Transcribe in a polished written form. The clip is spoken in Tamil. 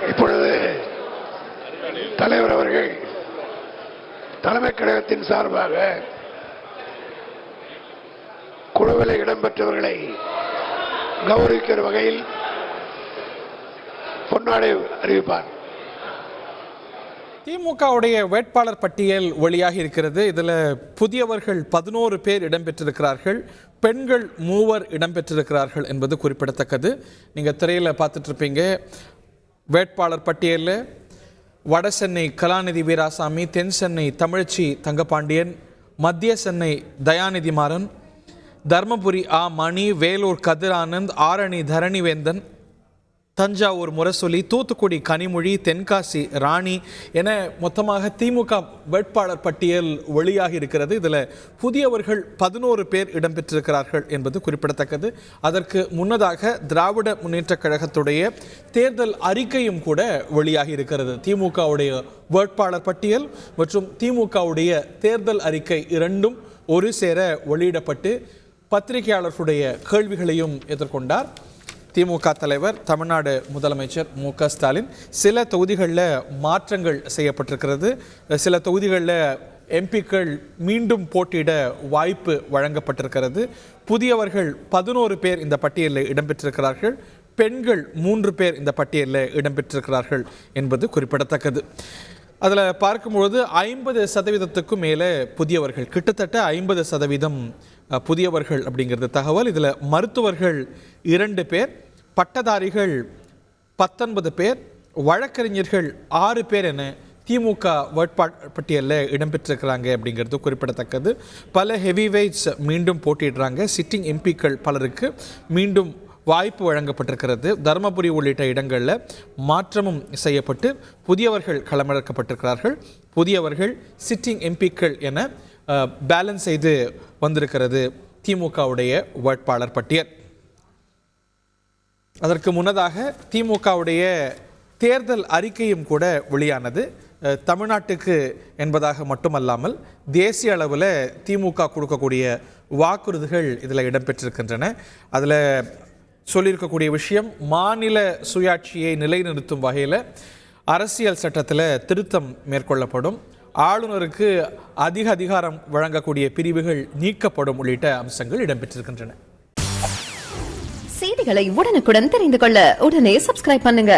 இப்பொழுது தலைவர் அவர்கள் தலைமை கழகத்தின் சார்பாக குழுவில் இடம்பெற்றவர்களை கௌரவிக்கிற வகையில் பொன்னாடை அறிவிப்பார். திமுகவுடைய வேட்பாளர் பட்டியல் வெளியாகி இருக்கிறது. இதில் புதியவர்கள் 11 பேர் இடம்பெற்றிருக்கிறார்கள், பெண்கள் 3 இடம்பெற்றிருக்கிறார்கள் என்பது குறிப்பிடத்தக்கது. நீங்கள் திரையில் பார்த்துட்டு இருப்பீங்க. வேட்பாளர் பட்டியலில் வட சென்னை கலாநிதி வீராசாமி, தென் சென்னை தமிழச்சி தங்கபாண்டியன், மத்திய சென்னை தயாநிதி மாறன், தர்மபுரி ஆ மணி, வேலூர் கதிரானந்த், ஆரணி தரணிவேந்தன், தஞ்சாவூர் முரசொலி, தூத்துக்குடி கனிமொழி, தென்காசி ராணி என மொத்தமாக திமுக வேட்பாளர் பட்டியல் வெளியாகி இருக்கிறது. இதில் புதியவர்கள் 11 பேர் இடம்பெற்றிருக்கிறார்கள் என்பது குறிப்பிடத்தக்கது. அதற்கு முன்னதாக திராவிட முன்னேற்றக் கழகத்துடைய தேர்தல் அறிக்கையும் கூட வெளியாகி இருக்கிறது. திமுகவுடைய வேட்பாளர் பட்டியல் மற்றும் திமுகவுடைய தேர்தல் அறிக்கை இரண்டும் ஒரு சேர வெளியிடப்பட்டு பத்திரிகையாளர்களுடைய கேள்விகளையும் எதிர்கொண்டார் திமுக தலைவர் தமிழ்நாடு முதலமைச்சர் மு.க. ஸ்டாலின். சில தொகுதிகளில் மாற்றங்கள் செய்யப்பட்டிருக்கிறது. சில தொகுதிகளில் எம்பிக்கள் மீண்டும் போட்டியிட வாய்ப்பு வழங்கப்பட்டிருக்கிறது. புதியவர்கள் 11 பேர் இந்த பட்டியலில் இடம்பெற்றிருக்கிறார்கள், பெண்கள் 3 பேர் இந்த பட்டியலில் இடம்பெற்றிருக்கிறார்கள் என்பது குறிப்பிடத்தக்கது. அதில் பார்க்கும்பொழுது 50% மேலே புதியவர்கள், கிட்டத்தட்ட 50% புதியவர்கள் அப்படிங்கிறது தகவல். இதில் மருத்துவர்கள் 2 பேர், பட்டதாரிகள் 19 பேர், வழக்கறிஞர்கள் 6 பேர் என திமுக வேட்பாளர் பட்டியலில் இடம்பெற்றிருக்கிறாங்க அப்படிங்கிறது குறிப்பிடத்தக்கது. பல ஹெவி வெயிட்ஸ் மீண்டும் போட்டியிடுறாங்க. சிட்டிங் எம்பிக்கள் பலருக்கு மீண்டும் வாய்ப்பு வழங்கப்பட்டிருக்கிறது. தர்மபுரி உள்ளிட்ட இடங்களில் மாற்றமும் செய்யப்பட்டு புதியவர்கள் களமிறக்கப்பட்டிருக்கிறார்கள். புதியவர்கள் சிட்டிங் எம்பிக்கள் என பேலன்ஸ் செய்து வந்திருக்கிறது திமுகவுடைய வேட்பாளர் பட்டியல். அதற்கு முன்னதாக திமுகவுடைய தேர்தல் அறிக்கையும் கூட வெளியானது. தமிழ்நாட்டுக்கு என்பதாக மட்டுமல்லாமல் தேசிய அளவில் திமுக கொடுக்கக்கூடிய வாக்குறுதிகள் இதில் இடம்பெற்றிருக்கின்றன. அதில் சொல்லியிருக்கக்கூடிய விஷயம், மாநில சுயாட்சியை நிலைநிறுத்தும் வகையில் அரசியல் சட்டத்தில் திருத்தம் மேற்கொள்ளப்படும், ஆளுநருக்கு அதிக அதிகாரம் வழங்கக்கூடிய பிரிவுகள் நீக்கப்படும் உள்ளிட்ட அம்சங்கள் இடம்பெற்றிருக்கின்றன. செய்திகளை உடனுக்குடன் தெரிந்து கொள்ள உடனே சப்ஸ்கிரைப் பண்ணுங்க.